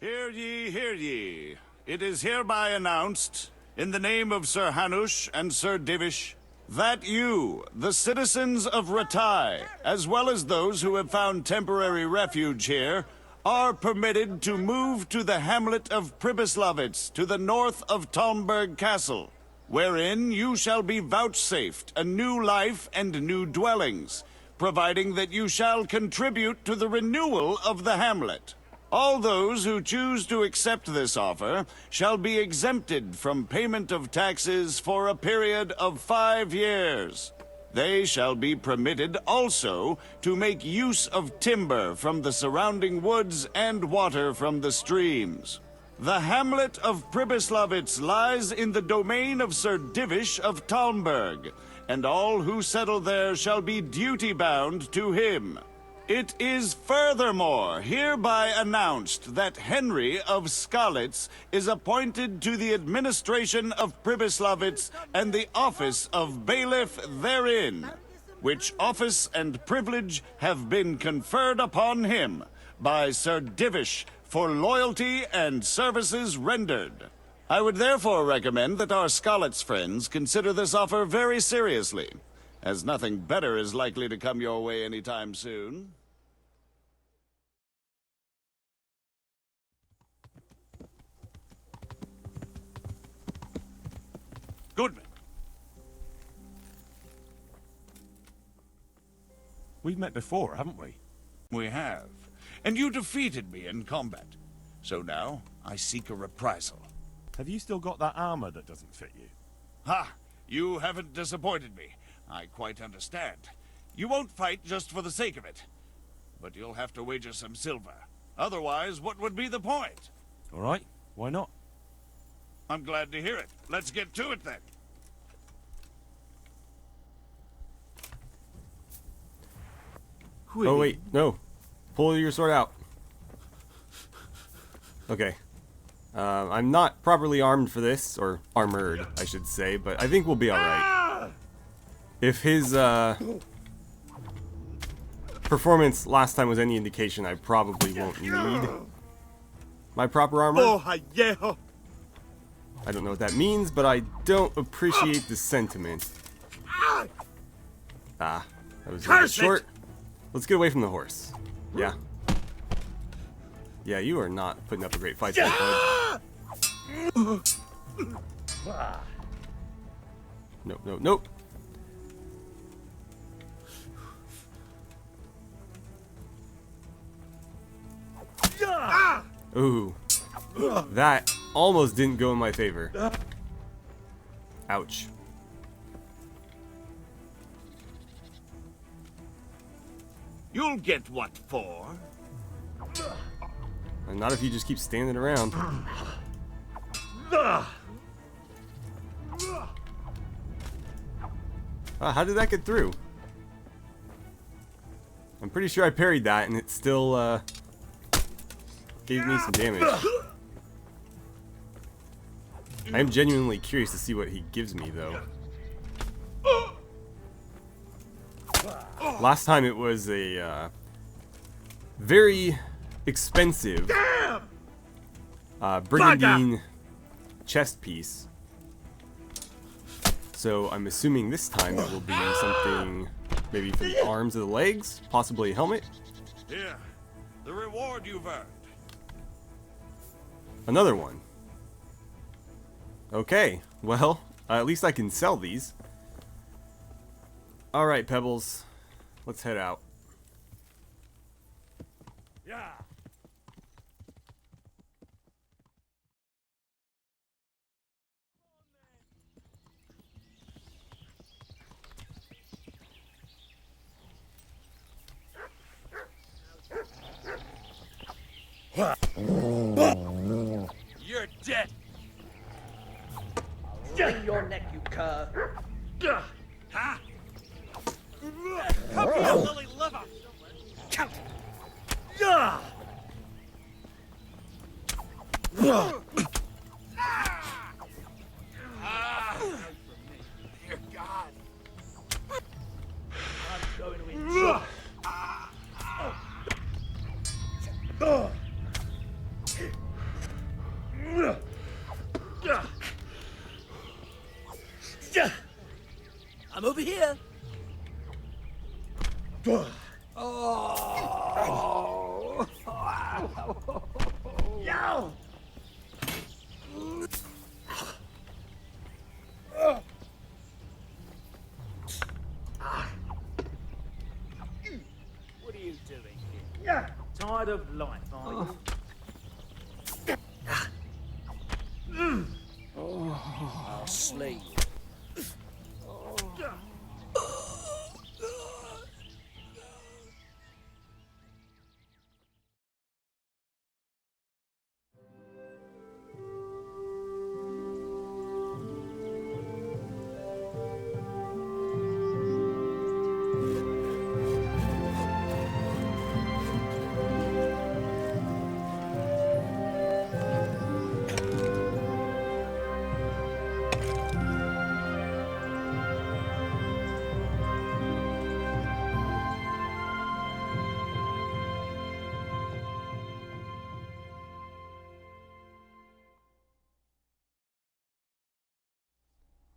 Hear ye, hear ye. It is hereby announced, in the name of Sir Hanush and Sir Divish, that you, the citizens of Ratai, as well as those who have found temporary refuge here, are permitted to move to the hamlet of Pribyslavitz to the north of Talmberg Castle, wherein you shall be vouchsafed a new life and new dwellings, providing that you shall contribute to the renewal of the hamlet. All those who choose to accept this offer shall be exempted from payment of taxes for a period of 5 years. They shall be permitted also to make use of timber from the surrounding woods and water from the streams. The hamlet of Pribyslavitz lies in the domain of Sir Divish of Talmberg, and all who settle there shall be duty-bound to him. It is furthermore hereby announced that Henry of Skalitz is appointed to the administration of Pribyslavitz and the office of Bailiff therein, which office and privilege have been conferred upon him by Sir Divish for loyalty and services rendered. I would therefore recommend that our Skalitz friends consider this offer very seriously, as nothing better is likely to come your way anytime soon. Goodman. We've met before, haven't we? We have. And you defeated me in combat. So now, I seek a reprisal. Have you still got that armor that doesn't fit you? Ha! You haven't disappointed me. I quite understand. You won't fight just for the sake of it. But you'll have to wager some silver. Otherwise, what would be the point? All right, why not? I'm glad to hear it. Let's get to it then. Oh wait, no. Pull your sword out. Okay. I'm not properly armed for this, or armored, I should say, but I think we'll be alright. If his performance last time was any indication, I probably won't need my proper armor. I don't know what that means, but I don't appreciate the sentiment. Ah, that was a bit short. Let's get away from the horse. Yeah. Yeah, you are not putting up a great fight there, bud. Nope, nope, nope. Ooh. That almost didn't go in my favor. Ouch. You'll get what for? And not if you just keep standing around. How did that get through? I'm pretty sure I parried that and it still gave me some damage. I am genuinely curious to see what he gives me though. Last time it was a very expensive brigandine chest piece. So I'm assuming this time it will be something maybe for the arms or the legs, possibly a helmet. Here, the reward you've earned. Another one. Okay, well, at least I can sell these. Alright, Pebbles. Let's head out. Yeah. You're dead. Wring your neck, you cur. Huh? Come here, lily liver. Count. Dear God. I'm going to enjoy. I'm over here. What are you doing here? Tired of life, are you? I'll slay you.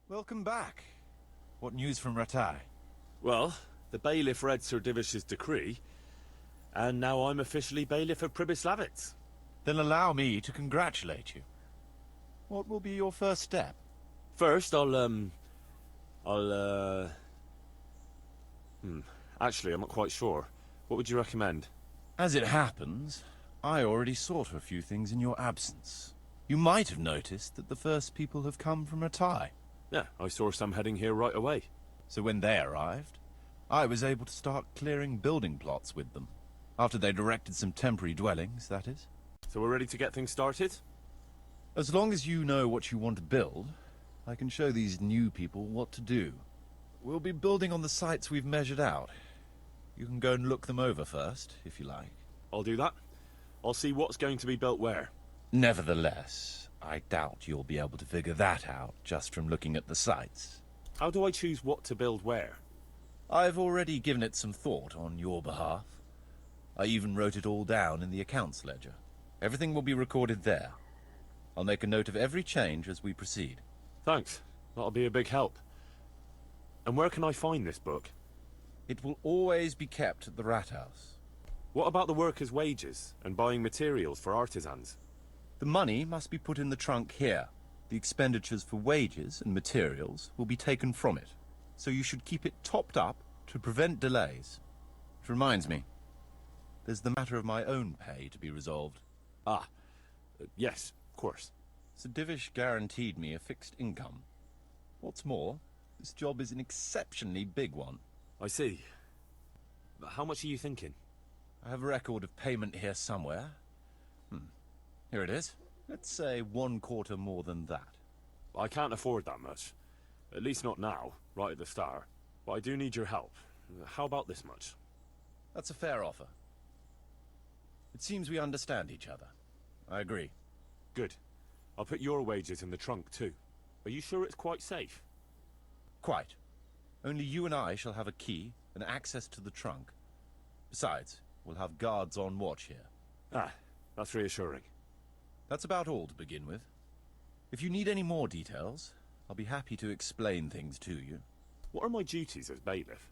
Welcome back. What news from Rattay? Well, the Bailiff read Sir Divish's decree, and now I'm officially Bailiff of Pribyslavitz. Then allow me to congratulate you. What will be your first step? First, actually, I'm not quite sure. What would you recommend? As it happens, I already saw to a few things in your absence. You might have noticed that the first people have come from Rattay. Yeah, I saw some heading here right away. So when they arrived, I was able to start clearing building plots with them. After they'd erected some temporary dwellings, that is. So we're ready to get things started? As long as you know what you want to build, I can show these new people what to do. We'll be building on the sites we've measured out. You can go and look them over first, if you like. I'll do that. I'll see what's going to be built where. Nevertheless, I doubt you'll be able to figure that out just from looking at the sites. How do I choose what to build where? I've already given it some thought on your behalf. I even wrote it all down in the accounts ledger. Everything will be recorded there. I'll make a note of every change as we proceed. Thanks. That'll be a big help. And where can I find this book? It will always be kept at the Rat House. What about the workers' wages and buying materials for artisans? The money must be put in the trunk here. The expenditures for wages and materials will be taken from it. So you should keep it topped up to prevent delays. Which reminds me, there's the matter of my own pay to be resolved. Yes, of course. Sir Divish guaranteed me a fixed income. What's more, this job is an exceptionally big one. I see. But how much are you thinking? I have a record of payment here somewhere. Here it is. Let's say 1/4 more than that. I can't afford that much. At least not now, right at the start. But I do need your help. How about this much? That's a fair offer. It seems we understand each other. I agree. Good. I'll put your wages in the trunk too. Are you sure it's quite safe? Quite. Only you and I shall have a key and access to the trunk. Besides, we'll have guards on watch here. That's reassuring. That's about all to begin with. If you need any more details, I'll be happy to explain things to you. What are my duties as bailiff?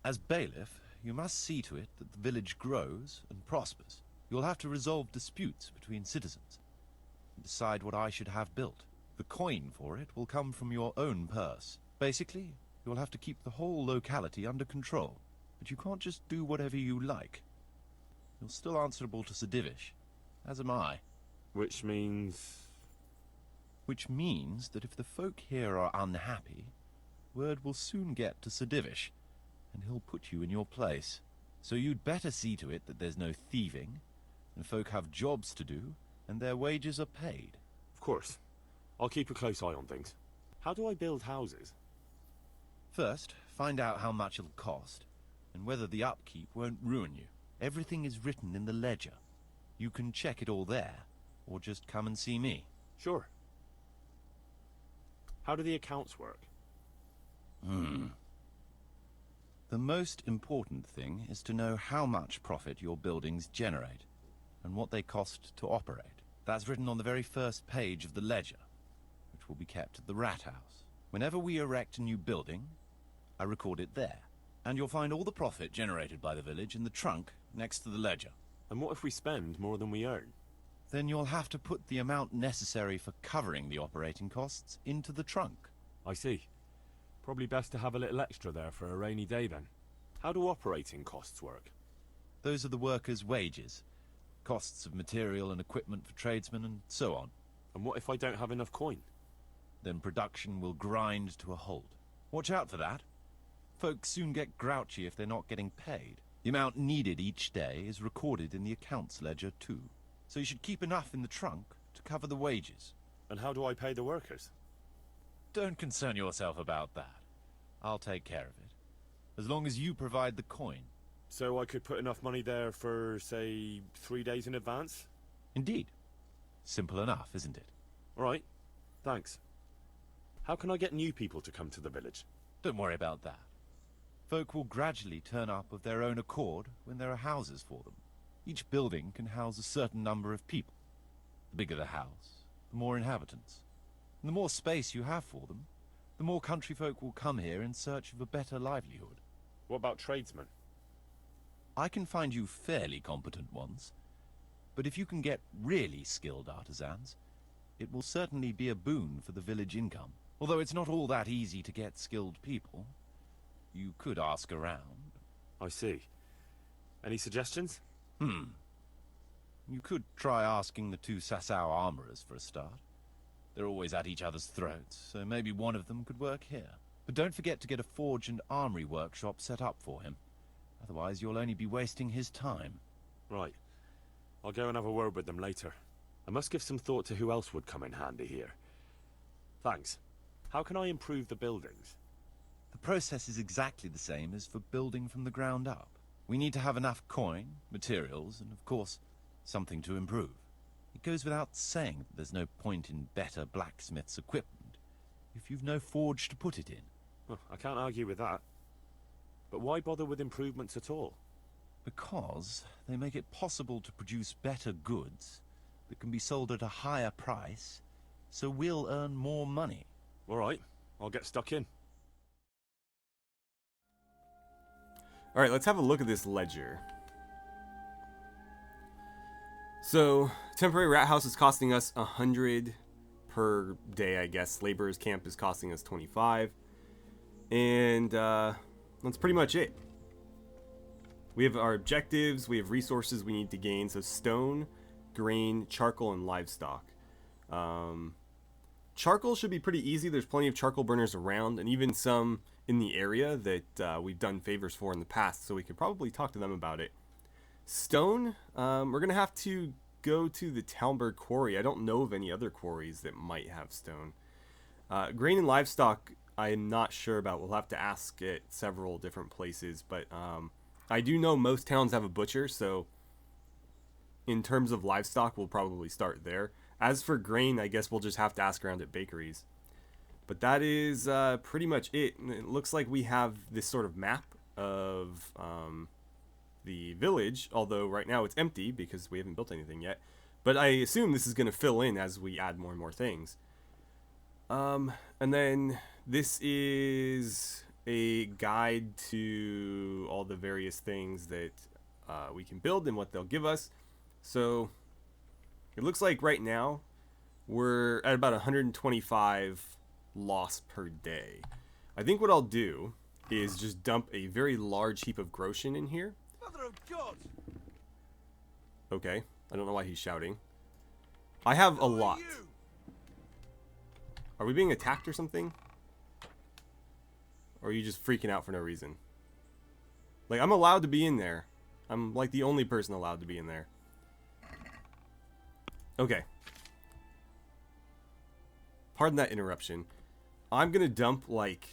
As bailiff, you must see to it that the village grows and prospers. You'll have to resolve disputes between citizens and decide what I should have built. The coin for it will come from your own purse. Basically, you'll have to keep the whole locality under control, but you can't just do whatever you like. You're still answerable to Sir Divish, as am I. Which means... Which means that if the folk here are unhappy, word will soon get to Sir Divish, and he'll put you in your place. So you'd better see to it that there's no thieving, and folk have jobs to do, and their wages are paid. Of course. I'll keep a close eye on things. How do I build houses? First, find out how much it'll cost, and whether the upkeep won't ruin you. Everything is written in the ledger. You can check it all there, or just come and see me. Sure. How do the accounts work? The most important thing is to know how much profit your buildings generate, and what they cost to operate. That's written on the very first page of the ledger, which will be kept at the Rat House. Whenever we erect a new building, I record it there. And you'll find all the profit generated by the village in the trunk next to the ledger. And what if we spend more than we earn? Then you'll have to put the amount necessary for covering the operating costs into the trunk. I see. Probably best to have a little extra there for a rainy day then. How do operating costs work? Those are the workers' wages, costs of material and equipment for tradesmen, and so on. And what if I don't have enough coin? Then production will grind to a halt. Watch out for that. Folks soon get grouchy if they're not getting paid. The amount needed each day is recorded in the accounts ledger too. So you should keep enough in the trunk to cover the wages. And how do I pay the workers? Don't concern yourself about that. I'll take care of it. As long as you provide the coin. So I could put enough money there for, say, 3 days in advance? Indeed. Simple enough, isn't it? All right. Thanks. How can I get new people to come to the village? Don't worry about that. Folk will gradually turn up of their own accord when there are houses for them. Each building can house a certain number of people. The bigger the house, the more inhabitants. And the more space you have for them, the more country folk will come here in search of a better livelihood. What about tradesmen? I can find you fairly competent ones, but if you can get really skilled artisans, it will certainly be a boon for the village income. Although it's not all that easy to get skilled people. You could ask around. I see. Any suggestions? You could try asking the two Sasau armorers for a start. They're always at each other's throats, so maybe one of them could work here. But don't forget to get a forge and armory workshop set up for him. Otherwise you'll only be wasting his time. Right. I'll go and have a word with them later. I must give some thought to who else would come in handy here. Thanks. How can I improve the buildings? The process is exactly the same as for building from the ground up. We need to have enough coin, materials, and of course, something to improve. It goes without saying that there's no point in better blacksmith's equipment if you've no forge to put it in. Well, I can't argue with that. But why bother with improvements at all? Because they make it possible to produce better goods that can be sold at a higher price, so we'll earn more money. All right, I'll get stuck in. All right, let's have a look at this ledger. So, temporary rat house is costing us 100 per day, I guess. Laborers camp is costing us 25. And that's pretty much it. We have our objectives, we have resources we need to gain. So stone, grain, charcoal, and livestock. Charcoal should be pretty easy. There's plenty of charcoal burners around, and even some in the area that we've done favors for in the past, so we could probably talk to them about it. Stone, we're gonna have to go to the Talmberg quarry. I don't know of any other quarries that might have stone. Grain and livestock, I'm not sure about. We'll have to ask at several different places, but I do know most towns have a butcher, so in terms of livestock, we'll probably start there. As for grain, I guess we'll just have to ask around at bakeries. But that is pretty much it. And it looks like we have this sort of map of the village, although right now it's empty because we haven't built anything yet. But I assume this is going to fill in as we add more and more things. And then this is a guide to all the various things that we can build and what they'll give us. So it looks like right now we're at about 125 loss per day. I think what I'll do is just dump a very large heap of groschen in here. Mother of God! Okay, I don't know why he's shouting. I have a lot. Are we being attacked or something? Or are you just freaking out for no reason? Like, I'm allowed to be in there. I'm like the only person allowed to be in there. Okay. Pardon that interruption. I'm gonna dump, like,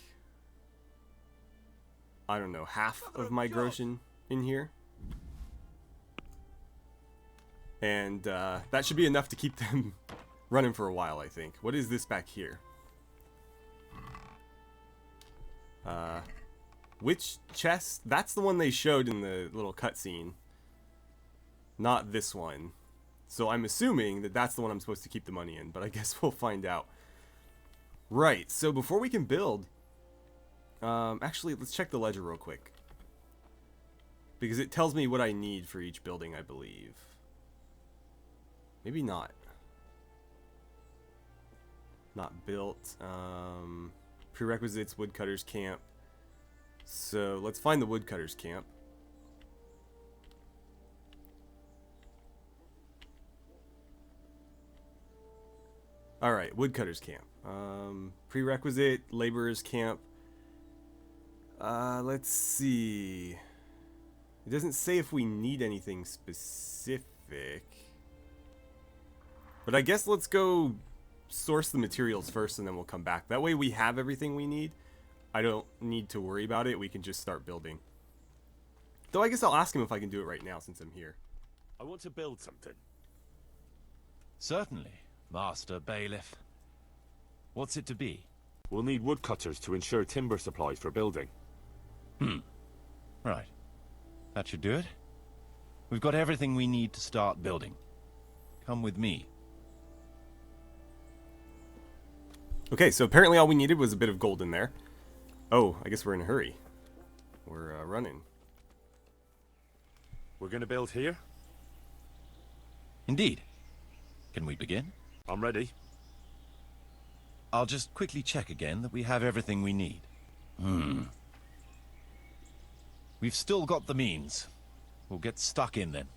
I don't know, half of my groschen in here. And that should be enough to keep them running for a while, I think. What is this back here? Which chest? That's the one they showed in the little cutscene. Not this one. So I'm assuming that that's the one I'm supposed to keep the money in, but I guess we'll find out. Right, so before we can build... actually, let's check the ledger real quick. Because it tells me what I need for each building, I believe. Maybe not. Not built. Prerequisites, woodcutters camp. So let's find the woodcutters camp. Alright, woodcutters camp. Prerequisite, laborers camp. Let's see. It doesn't say if we need anything specific. But I guess let's go source the materials first and then we'll come back. That way we have everything we need. I don't need to worry about it. We can just start building. Though I guess I'll ask him if I can do it right now since I'm here. I want to build something. Certainly, Master Bailiff. What's it to be? We'll need woodcutters to ensure timber supplies for building. Right. That should do it. We've got everything we need to start building. Come with me. Okay, so apparently all we needed was a bit of gold in there. Oh, I guess we're in a hurry. We're running. We're going to build here? Indeed. Can we begin? I'm ready. I'll just quickly check again that we have everything we need. We've still got the means. We'll get stuck in then.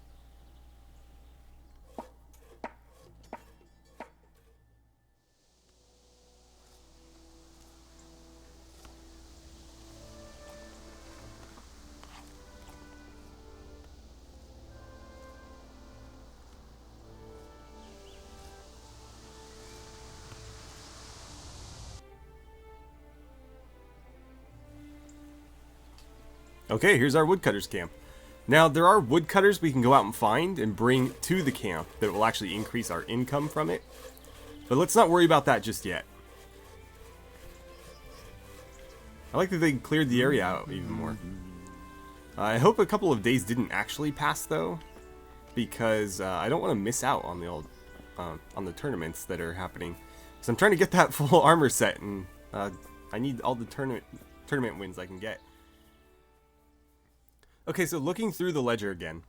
Okay, here's our woodcutters camp. Now, there are woodcutters we can go out and find and bring to the camp that will actually increase our income from it. But let's not worry about that just yet. I like that they cleared the area out even more. I hope a couple of days didn't actually pass, though, because I don't want to miss out on the old on the tournaments that are happening. So I'm trying to get that full armor set, and I need all the tournament wins I can get. Okay, so looking through the ledger again,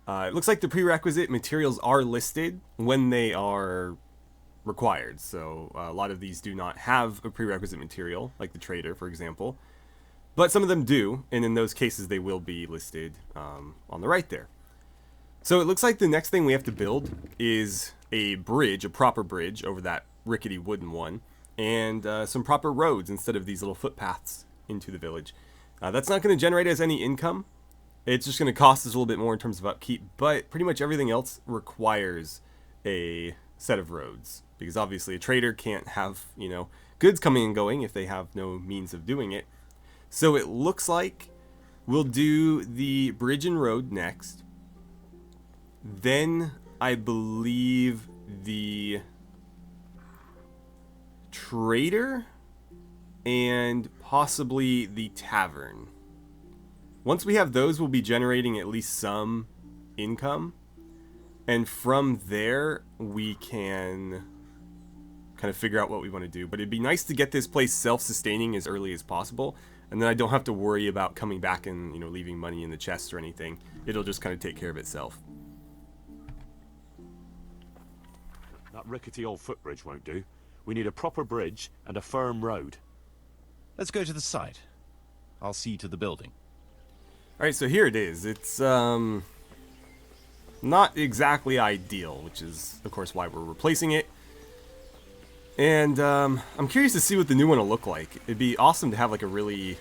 it looks like the prerequisite materials are listed when they are required. So a lot of these do not have a prerequisite material, like the trader, for example. But some of them do, and in those cases they will be listed on the right there. So it looks like the next thing we have to build is a bridge, a proper bridge over that rickety wooden one, and some proper roads instead of these little footpaths into the village. That's not going to generate us any income. It's just going to cost us a little bit more in terms of upkeep, but pretty much everything else requires a set of roads. Because obviously a trader can't have, you know, goods coming and going if they have no means of doing it. So it looks like we'll do the bridge and road next. Then I believe the trader and possibly the tavern. Once we have those, we'll be generating at least some income. And from there, we can kind of figure out what we want to do. But it'd be nice to get this place self-sustaining as early as possible. And then I don't have to worry about coming back and, you know, leaving money in the chest or anything. It'll just kind of take care of itself. That rickety old footbridge won't do. We need a proper bridge and a firm road. Let's go to the site. I'll see to the building. Alright, so here it is. It's not exactly ideal, which is, of course, why we're replacing it. And I'm curious to see what the new one will look like. It'd be awesome to have like a really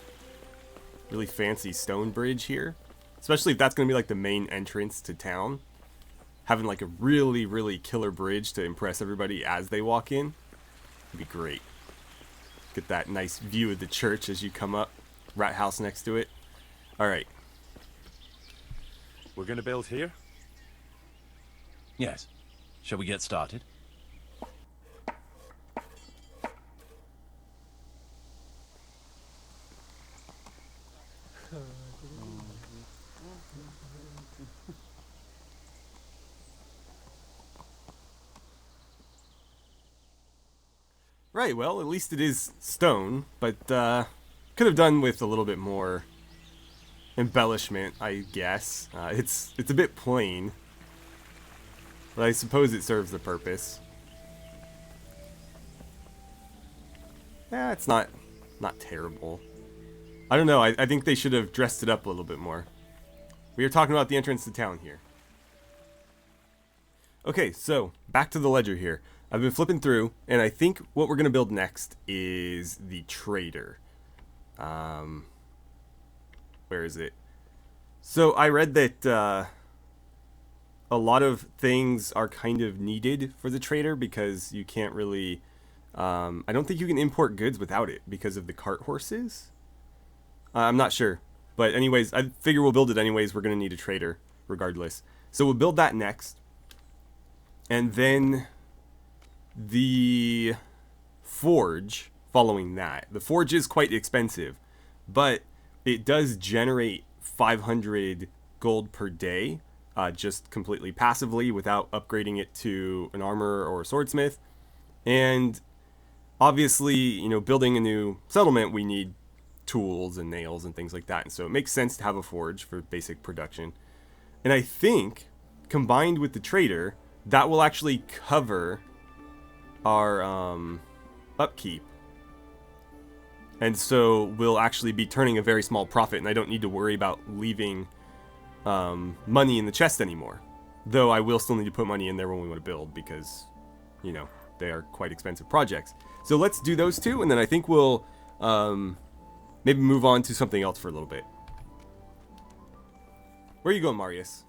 fancy stone bridge here. Especially if that's going to be like the main entrance to town. Having like a really killer bridge to impress everybody as they walk in would be great. Get that nice view of the church as you come up. Rat house next to it. Alright. We're going to build here? Yes. Shall we get started? Right, well, at least it is stone, but could have done with a little bit more embellishment, I guess. It's a bit plain, but I suppose it serves the purpose. Yeah, it's not terrible. I don't know, I think they should have dressed it up a little bit more. We are talking about the entrance to town here. Okay, so back to the ledger here. I've been flipping through, and I think what we're going to build next is the trader. Where is it? So I read that a lot of things are kind of needed for the trader because you can't really... I don't think you can import goods without it because of the cart horses. I'm not sure. But anyways, I figure we'll build it anyways. We're going to need a trader regardless. So we'll build that next. And then the forge following that. The forge is quite expensive, but it does generate 500 gold per day, just completely passively without upgrading it to an armor or a swordsmith. And obviously, you know, building a new settlement, we need tools and nails and things like that. And so it makes sense to have a forge for basic production. And I think combined with the trader, that will actually cover our upkeep. And so we'll actually be turning a very small profit, and I don't need to worry about leaving money in the chest anymore. Though I will still need to put money in there when we want to build because, you know, they are quite expensive projects. So let's do those two, and then I think we'll maybe move on to something else for a little bit. Where are you going, Marius?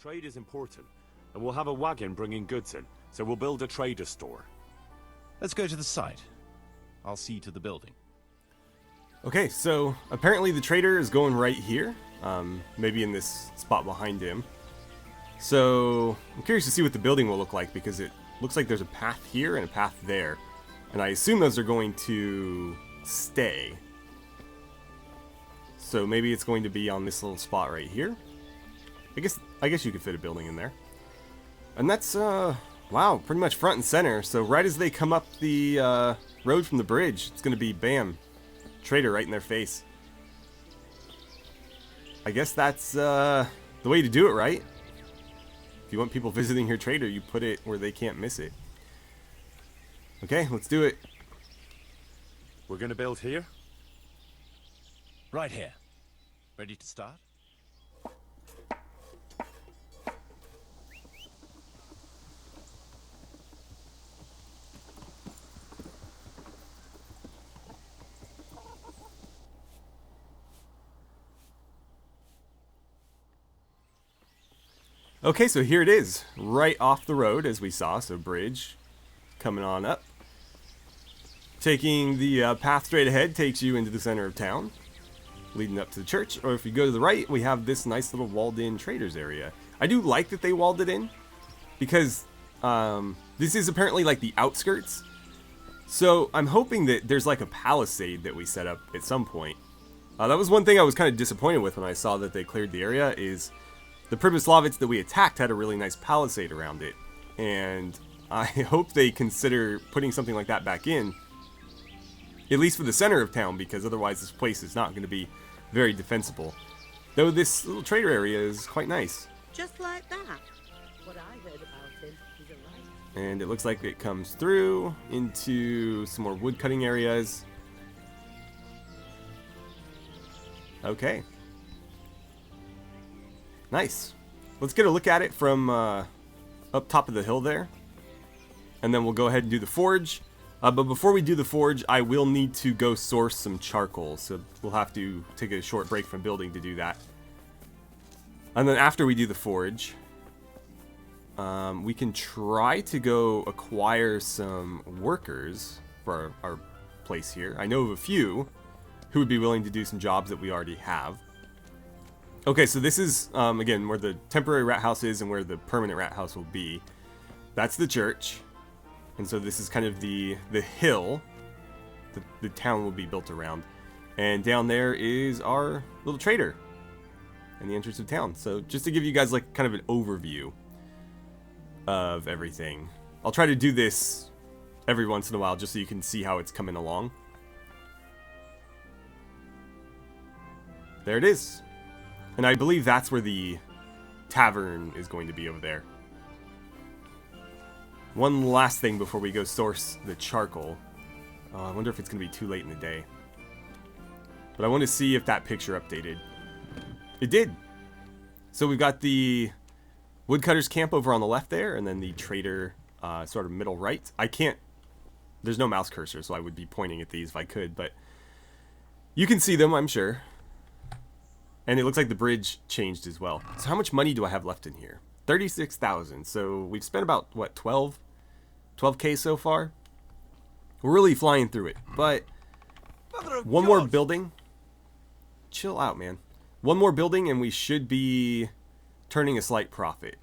Trade is important, and we'll have a wagon bringing goods in, so we'll build a trader store. Let's go to the site. I'll see to the building. Okay, so apparently the trader is going right here. Maybe in this spot behind him. So I'm curious to see what the building will look like because it looks like there's a path here and a path there. And I assume those are going to stay. So maybe it's going to be on this little spot right here. I guess you could fit a building in there. And that's, wow, pretty much front and center. So right as they come up the road from the bridge, it's going to be, bam, trader right in their face. I guess that's the way to do it, right? If you want people visiting your trader, you put it where they can't miss it. Okay, let's do it. We're going to build here? Right here. Ready to start? Okay, so here it is, right off the road as we saw, so bridge coming on up. Taking the path straight ahead takes you into the center of town, leading up to the church, or if you go to the right, we have this nice little walled-in traders area. I do like that they walled it in, because this is apparently like the outskirts, so I'm hoping that there's like a palisade that we set up at some point. That was one thing I was kind of disappointed with when I saw that they cleared the area, is the Pribyslavitz that we attacked had a really nice palisade around it, and I hope they consider putting something like that back in, at least for the center of town, because otherwise this place is not going to be very defensible. Though this little trader area is quite nice. Just like that. What I heard about him is a right. And it looks like it comes through into some more wood cutting areas. Okay. Nice. Let's get a look at it from up top of the hill there. And then we'll go ahead and do the forge. But before we do the forge, I will need to go source some charcoal. So we'll have to take a short break from building to do that. And then after we do the forge, we can try to go acquire some workers for our place here. I know of a few who would be willing to do some jobs that we already have. Okay, so this is, again, where the temporary rat house is and where the permanent rat house will be. That's the church. And so this is kind of the hill that the town will be built around. And down there is our little trader and the entrance of town. So just to give you guys like kind of an overview of everything. I'll try to do this every once in a while just so you can see how it's coming along. There it is. And I believe that's where the tavern is going to be over there. One last thing before we go source the charcoal. I wonder if it's going to be too late in the day. But I want to see if that picture updated. It did! So we've got the woodcutter's camp over on the left there, and then the trader sort of middle right. I can't... There's no mouse cursor, so I would be pointing at these if I could, but... You can see them, I'm sure. And it looks like the bridge changed as well. So how much money do I have left in here? 36,000. So we've spent about, what, 12K so far? We're really flying through it. But one more building. Chill out, man. One more building and we should be turning a slight profit.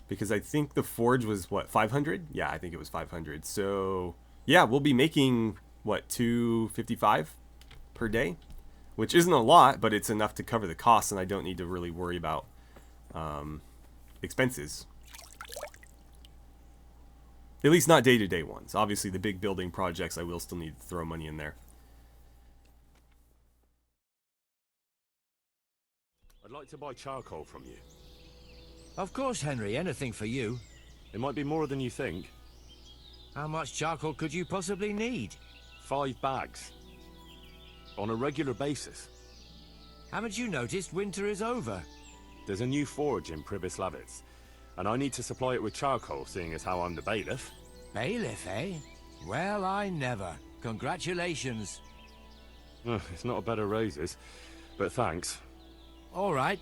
Because I think the forge was, what, 500? Yeah, I think it was 500. So, yeah, we'll be making, what, 255 per day? Which isn't a lot, but it's enough to cover the costs, and I don't need to really worry about expenses. At least not day-to-day ones. Obviously, the big building projects, I will still need to throw money in there. I'd like to buy charcoal from you. Of course, Henry. Anything for you. It might be more than you think. How much charcoal could you possibly need? 5 bags. On a regular basis. Haven't you noticed winter is over? There's a new forge in Pribyslavitz, and I need to supply it with charcoal, seeing as how I'm the bailiff. Bailiff, eh? Well, I never. Congratulations. It's not a bed of roses, but thanks. All right,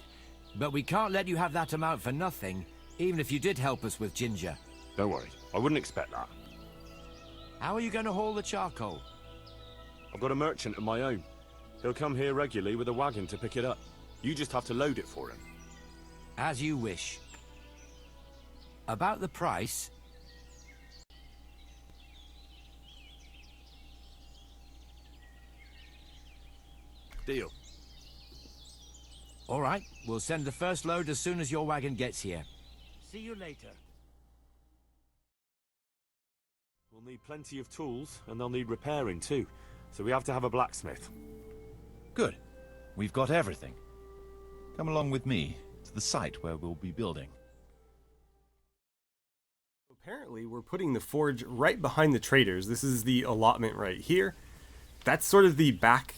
but we can't let you have that amount for nothing, even if you did help us with ginger. Don't worry, I wouldn't expect that. How are you going to haul the charcoal? I've got a merchant of my own. He'll come here regularly with a wagon to pick it up. You just have to load it for him. As you wish. About the price... Deal. All right, we'll send the first load as soon as your wagon gets here. See you later. We'll need plenty of tools, and they'll need repairing too. So we have to have a blacksmith. Good. We've got everything. Come along with me to the site where we'll be building. Apparently, we're putting the forge right behind the traders. This is the allotment right here. That's sort of the back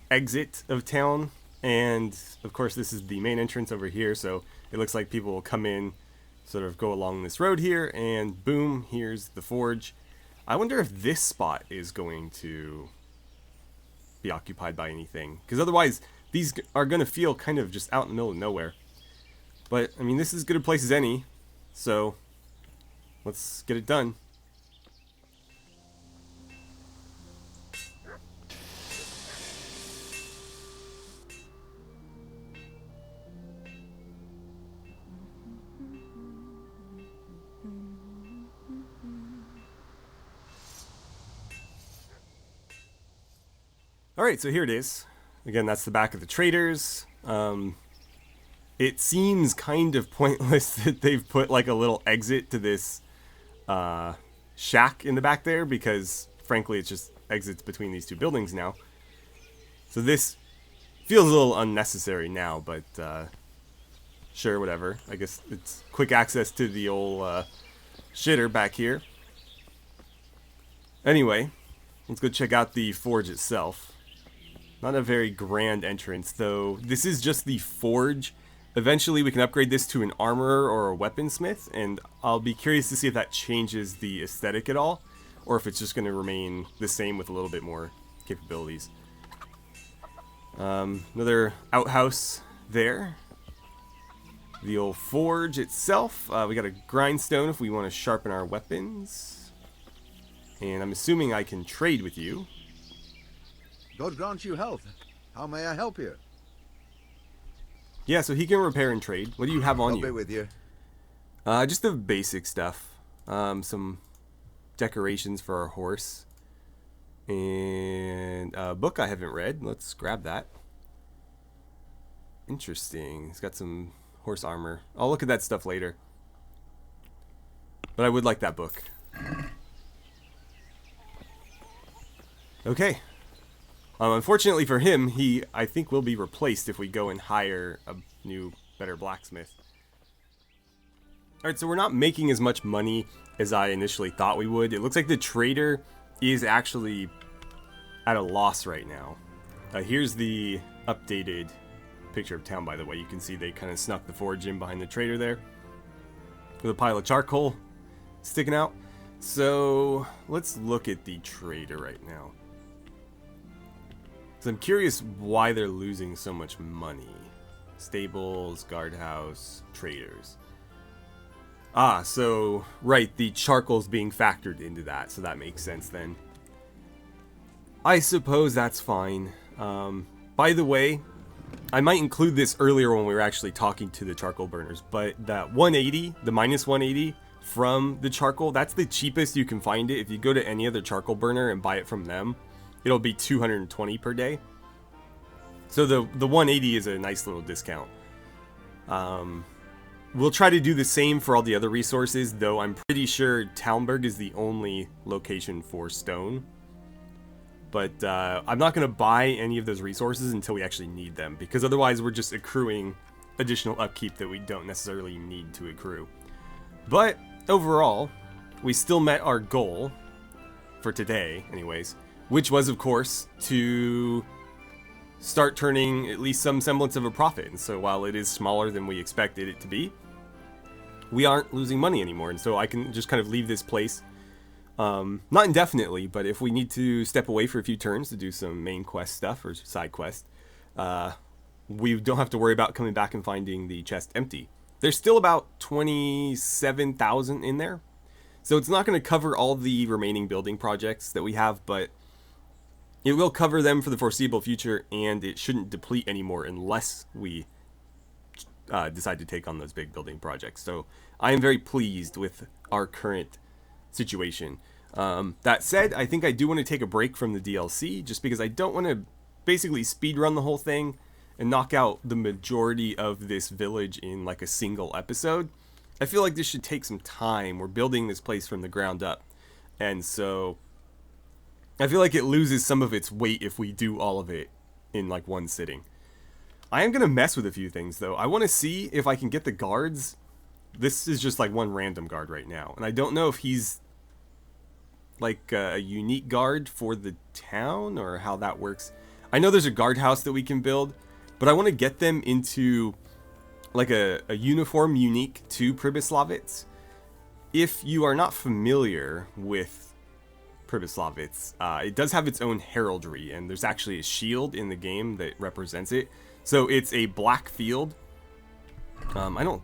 exit of town. And, of course, this is the main entrance over here. So it looks like people will come in, sort of go along this road here, and boom, here's the forge. I wonder if this spot is going to be occupied by anything. Because otherwise, these are going to feel kind of just out in the middle of nowhere. But, I mean, this is as good a place as any. So, let's get it done. Alright, so here it is. Again, that's the back of the traders. It seems kind of pointless that they've put like a little exit to this shack in the back there, because frankly it's just exits between these two buildings now. So this feels a little unnecessary now, but sure, whatever. I guess it's quick access to the old shitter back here. Anyway, let's go check out the forge itself. Not a very grand entrance, though. This is just the forge. Eventually, we can upgrade this to an armorer or a weaponsmith, and I'll be curious to see if that changes the aesthetic at all, or if it's just going to remain the same with a little bit more capabilities. Another outhouse there. The old forge itself. We got a grindstone if we want to sharpen our weapons. And I'm assuming I can trade with you. God grant you health. How may I help you? Yeah, so he can repair and trade. What do you have on you? I'll be with you. Just the basic stuff. Some decorations for our horse. And a book I haven't read. Let's grab that. Interesting. He's got some horse armor. I'll look at that stuff later. But I would like that book. Okay. Unfortunately for him, he, I think, will be replaced if we go and hire a new, better blacksmith. Alright, so we're not making as much money as I initially thought we would. It looks like the trader is actually at a loss right now. Here's the updated picture of town, by the way. You can see they kind of snuck the forge in behind the trader there, with a pile of charcoal sticking out. So let's look at the trader right now. So I'm curious why they're losing so much money. Stables, guardhouse, traders. Ah, so, right, the charcoal's being factored into that, so that makes sense then. I suppose that's fine. By the way, I might include this earlier when we were actually talking to the charcoal burners, but that 180, the minus 180 from the charcoal, that's the cheapest you can find it. If you go to any other charcoal burner and buy it from them, it'll be 220 per day. So the 180 is a nice little discount. We'll try to do the same for all the other resources, though I'm pretty sure Talmberg is the only location for stone. But I'm not going to buy any of those resources until we actually need them, because otherwise we're just accruing additional upkeep that we don't necessarily need to accrue. But overall, we still met our goal for today, anyways, which was, of course, to start turning at least some semblance of a profit. And so while it is smaller than we expected it to be, we aren't losing money anymore. And so I can just kind of leave this place, not indefinitely, but if we need to step away for a few turns to do some main quest stuff or side quest, we don't have to worry about coming back and finding the chest empty. There's still about 27,000 in there. So it's not going to cover all the remaining building projects that we have, but it will cover them for the foreseeable future, and it shouldn't deplete anymore unless we decide to take on those big building projects. So I am very pleased with our current situation. That said, I think I do want to take a break from the DLC, just because I don't want to basically speedrun the whole thing and knock out the majority of this village in like a single episode. I feel like this should take some time. We're building this place from the ground up, and so I feel like it loses some of its weight if we do all of it in like one sitting. I am going to mess with a few things though. I want to see if I can get the guards. This is just like one random guard right now, and I don't know if he's like a unique guard for the town or how that works. I know there's a guardhouse that we can build, but I want to get them into like a uniform unique to Pribyslavitz. If you are not familiar with Pribyslavitz, it does have its own heraldry, and there's actually a shield in the game that represents it. So it's a black field. I don't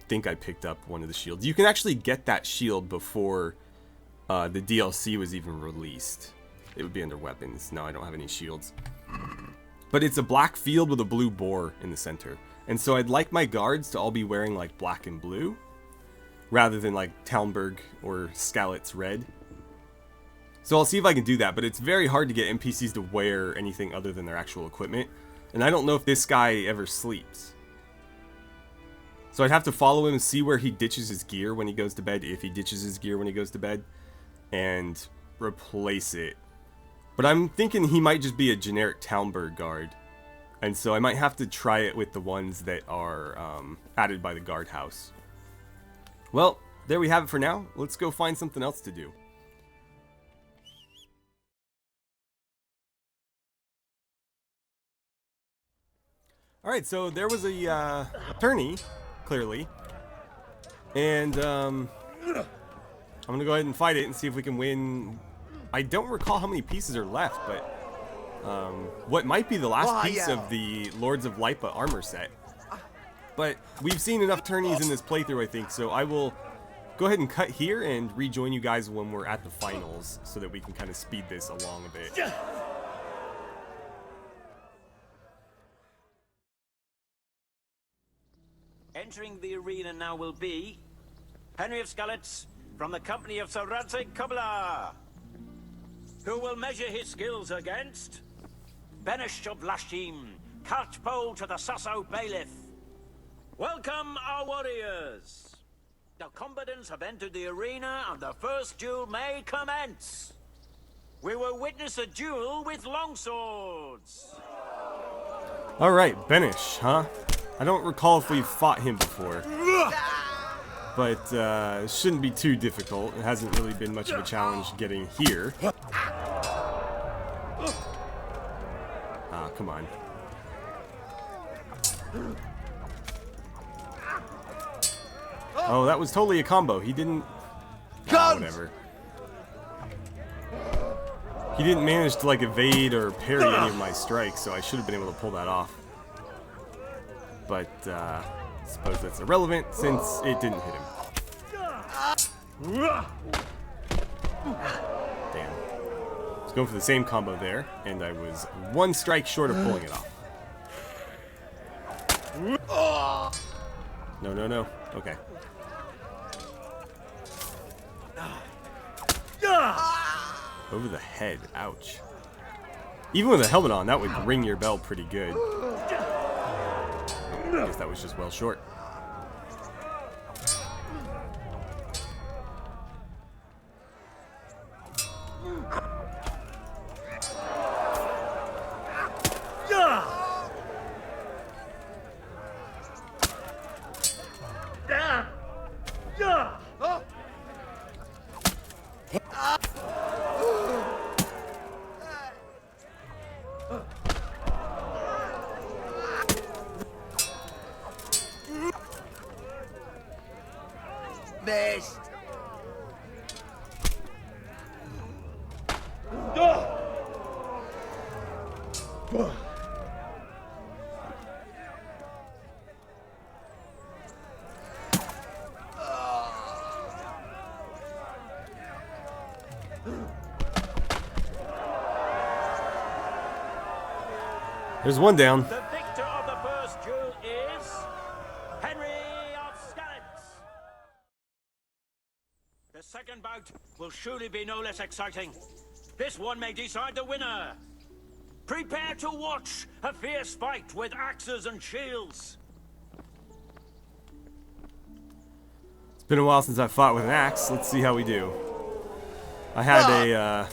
think I picked up one of the shields. You can actually get that shield before the DLC was even released. It would be under weapons. No, I don't have any shields. But it's a black field with a blue boar in the center. And so I'd like my guards to all be wearing like black and blue, rather than like Talmberg or Skalitz red. So I'll see if I can do that, but it's very hard to get NPCs to wear anything other than their actual equipment. And I don't know if this guy ever sleeps. So I'd have to follow him and see where he ditches his gear when he goes to bed, if he ditches his gear when he goes to bed, and replace it. But I'm thinking he might just be a generic Talmberg guard. And so I might have to try it with the ones that are added by the guardhouse. Well, there we have it for now. Let's go find something else to do. Alright, so there was a tourney, clearly. And I'm going to go ahead and fight it and see if we can win. I don't recall how many pieces are left, but what might be the last piece of the Lords of Lipa armor set. But we've seen enough tourneys in this playthrough, I think, so I will go ahead and cut here and rejoin you guys when we're at the finals so that we can kind of speed this along a bit. Entering the arena now will be Henry of Skalitz from the company of Sir Radzig, who will measure his skills against Benish of Lashim, Cartpole to the Sasso Bailiff. Welcome, our warriors. The combatants have entered the arena, and the first duel may commence. We will witness a duel with longswords. Alright, Benish, huh? I don't recall if we've fought him before. But it shouldn't be too difficult. It hasn't really been much of a challenge getting here. Ah, come on. Oh, that was totally a combo. He didn't... Ah, whatever. He didn't manage to, like, evade or parry any of my strikes, so I should have been able to pull that off. But, I suppose that's irrelevant, since it didn't hit him. Damn. I was going for the same combo there, and I was one strike short of pulling it off. No, no, no. Okay. Over the head. Ouch. Even with a helmet on, that would ring your bell pretty good. I guess that was just well short. Missed. There's one down. The victor of the first duel is Henry of Skalitz. The second bout will surely be no less exciting. This one may decide the winner. Prepare to watch a fierce fight with axes and shields. It's been a while since I fought with an axe. Let's see how we do. I had a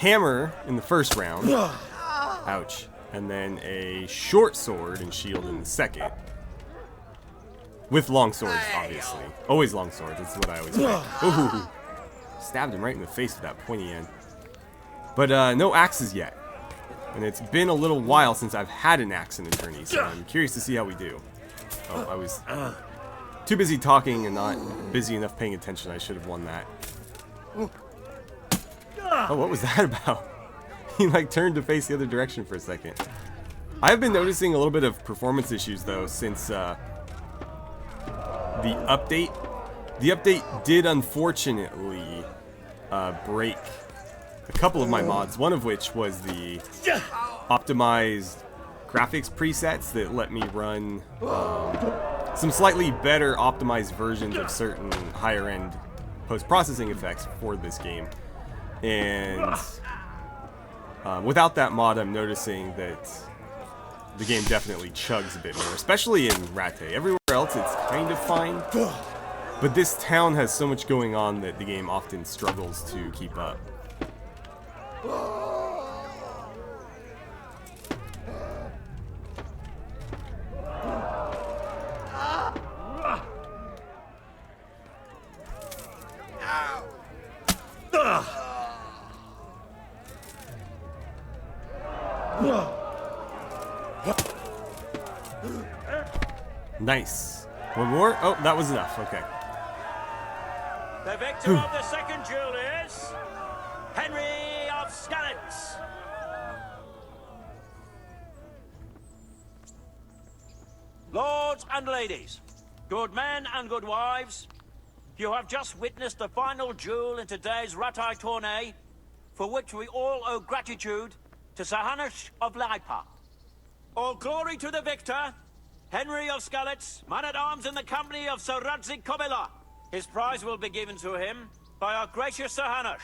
hammer in the first round. Ouch. And then a short sword and shield in the second. With long swords, obviously. Always long swords, that's what I always play. Ooh, stabbed him right in the face with that pointy end. But no axes yet. And it's been a little while since I've had an axe in a tourney, so I'm curious to see how we do. Oh, I was too busy talking and not busy enough paying attention. I should have won that. Oh, what was that about? He like turned to face the other direction for a second. I've been noticing a little bit of performance issues though since the update. The update did unfortunately break a couple of my mods, one of which was the optimized graphics presets that let me run some slightly better optimized versions of certain higher end post-processing effects for this game. And without that mod, I'm noticing that the game definitely chugs a bit more, especially in Rattay. Everywhere else, it's kind of fine. But this town has so much going on that the game often struggles to keep up. Nice. One more? Oh, that was enough. Okay. The victor of the second duel is Henry of Skalitz. Lords and ladies, good men and good wives, you have just witnessed the final duel in today's Rattay tourney, for which we all owe gratitude to Sir Hanush of Laipa. All glory to the victor, Henry of Skalitz, man-at-arms in the company of Sir Radzig. His prize will be given to him by our gracious Sir Hanush.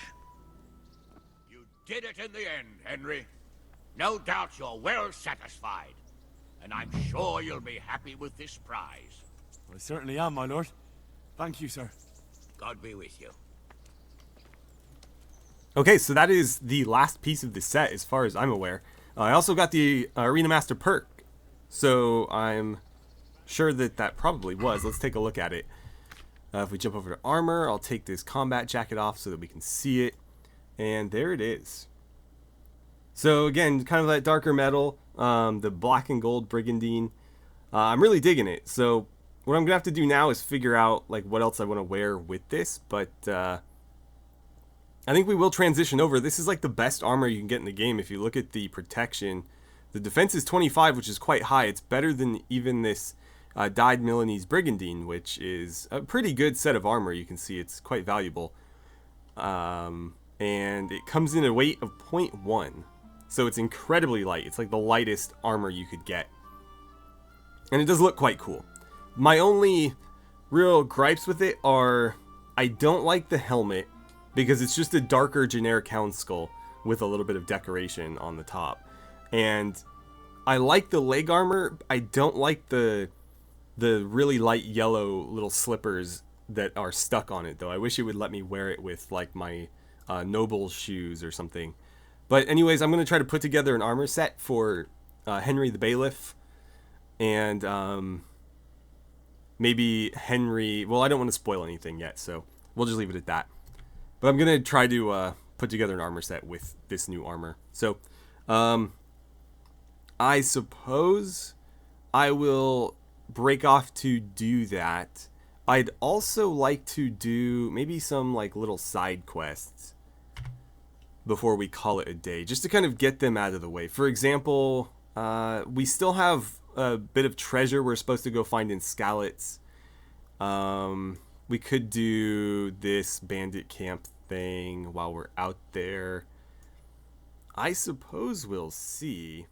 You did it in the end, Henry. No doubt you're well satisfied. And I'm sure you'll be happy with this prize. I certainly am, my lord. Thank you, sir. God be with you. Okay, so that is the last piece of the set as far as I'm aware. I also got the Arena Master perk, so I'm sure that that probably was. Let's take a look at it. If we jump over to armor, I'll take this combat jacket off so that we can see it. And there it is. So again, kind of that darker metal, the black and gold brigandine. I'm really digging it. So what I'm gonna have to do now is figure out like what else I want to wear with this. But I think we will transition over. This is like the best armor you can get in the game. If you look at the protection, the defense is 25, which is quite high. It's better than even this dyed Milanese brigandine, which is a pretty good set of armor. You can see it's quite valuable. And it comes in a weight of 0.1. So it's incredibly light. It's like the lightest armor you could get. And it does look quite cool. My only real gripes with it are I don't like the helmet because it's just a darker generic hound skull with a little bit of decoration on the top. And I like the leg armor. I don't like the really light yellow little slippers that are stuck on it though. I wish it would let me wear it with like my noble shoes or something. But anyways, I'm going to try to put together an armor set for Henry the Bailiff. And maybe Henry... Well, I don't want to spoil anything yet, so we'll just leave it at that. But I'm going to try to put together an armor set with this new armor. So, I suppose I will break off to do that. I'd also like to do maybe some like little side quests before we call it a day, just to kind of get them out of the way. For example, we still have a bit of treasure we're supposed to go find in Skalitz. We could do this bandit camp thing while we're out there. I suppose we'll see.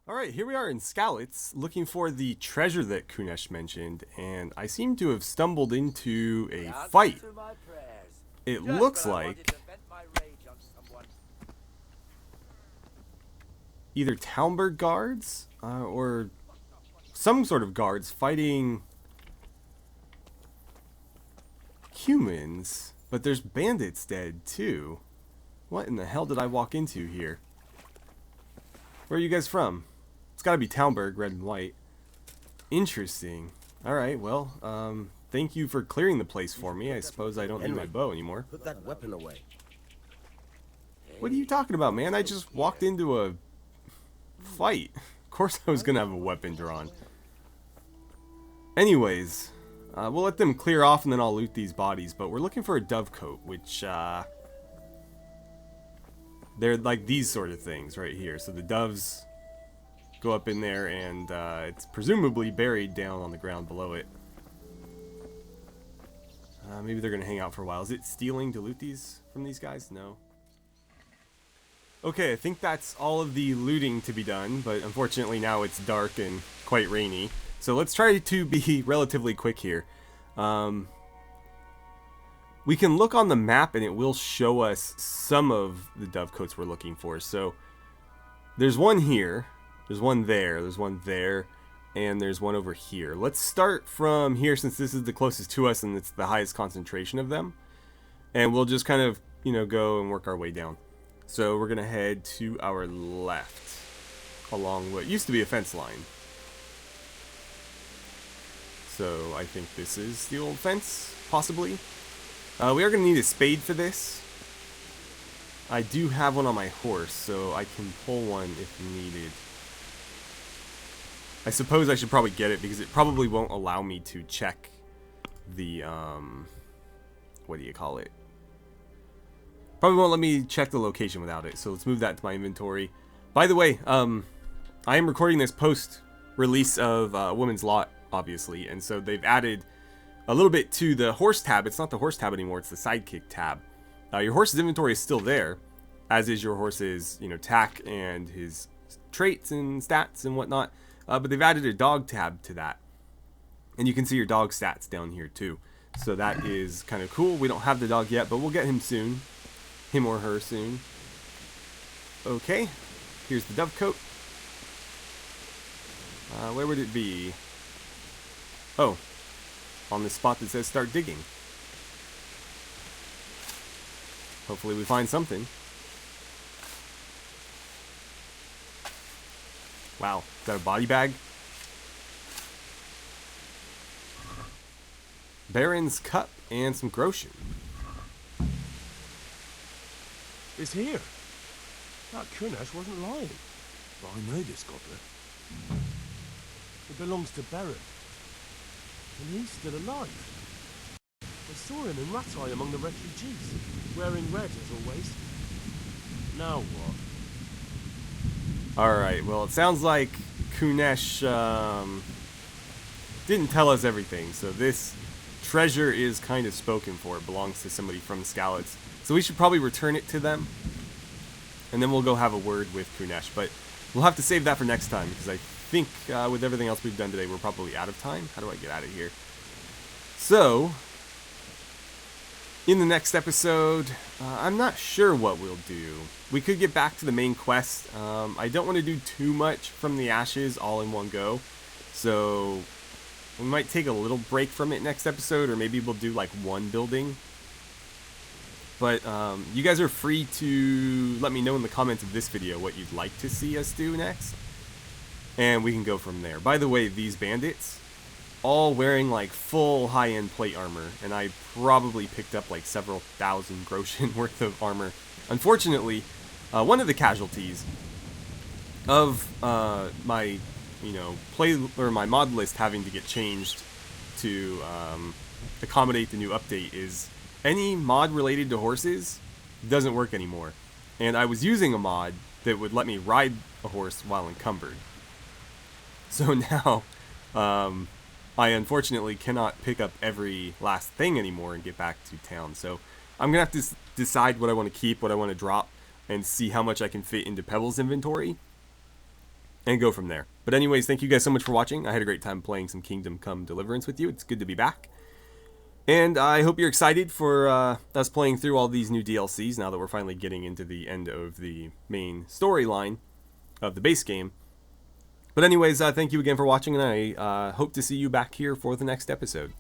Alright, here we are in Skalitz, looking for the treasure that Kunesh mentioned, and I seem to have stumbled into a fight. It looks like either Talmberg guards, or some sort of guards fighting humans, but there's bandits dead too. What in the hell did I walk into here? Where are you guys from? It's gotta be Talmberg, red and white. Interesting. Alright, well, thank you for clearing the place for me. I suppose I don't need my bow anymore. Put that weapon away. What are you talking about, man? I just walked into a fight. Of course I was gonna have a weapon drawn. Anyways, we'll let them clear off and then I'll loot these bodies, but we're looking for a dovecoat, which, they're like these sort of things right here. So the doves go up in there and it's presumably buried down on the ground below it. Maybe they're gonna hang out for a while. Is it stealing to loot these from these guys? No. Okay, I think that's all of the looting to be done, but unfortunately now it's dark and quite rainy. So let's try to be relatively quick here. We can look on the map and it will show us some of the dovecoats we're looking for. So there's one here, there's one there, there's one there, and there's one over here. Let's start from here since this is the closest to us and it's the highest concentration of them. And we'll just kind of, you know, go and work our way down. So we're going to head to our left along what used to be a fence line. So I think this is the old fence, possibly. We are going to need a spade for this. I do have one on my horse, so I can pull one if needed. I suppose I should probably get it because it probably won't allow me to check the, what do you call it? Probably won't let me check the location without it, so let's move that to my inventory. By the way, I am recording this post-release of Woman's Lot, obviously, and so they've added a little bit to the horse tab. It's not the horse tab anymore, it's the sidekick tab. Your horse's inventory is still there, as is your horse's, you know, tack and his traits and stats and whatnot. But they've added a dog tab to that. And you can see your dog stats down here too. So that is kind of cool. We don't have the dog yet, but we'll get him soon. Him or her soon. Okay, here's the dovecoat. Where would it be? Oh, on this spot that says start digging. Hopefully we find something. Wow, is that a body bag? Baron's cup and some groschen. It's here. That Kunash wasn't lying. But I know this goblet. It belongs to Baron. And he's still alive. I saw him in Ratai among the refugees, wearing red as always. Now what? Alright, well it sounds like Kunesh didn't tell us everything, so this treasure is kind of spoken for. It belongs to somebody from Skalitz. So we should probably return it to them, and then we'll go have a word with Kunesh, but we'll have to save that for next time, because I think with everything else we've done today, we're probably out of time. How do I get out of here? So, in the next episode, I'm not sure what we'll do. We could get back to the main quest. I don't want to do too much from the ashes all in one go, so we might take a little break from it next episode, or maybe we'll do like one building. But you guys are free to let me know in the comments of this video what you'd like to see us do next, and we can go from there. By the way, these bandits, all wearing like full high-end plate armor, and I probably picked up like several thousand groschen worth of armor. Unfortunately, one of the casualties of my my mod list having to get changed to accommodate the new update is any mod related to horses doesn't work anymore. And I was using a mod that would let me ride a horse while encumbered. So now, I unfortunately cannot pick up every last thing anymore and get back to town. So I'm going to have to decide what I want to keep, what I want to drop, and see how much I can fit into Pebble's inventory, and go from there. But anyways, thank you guys so much for watching. I had a great time playing some Kingdom Come Deliverance with you. It's good to be back. And I hope you're excited for us playing through all these new DLCs now that we're finally getting into the end of the main storyline of the base game. But anyways, thank you again for watching, and I hope to see you back here for the next episode.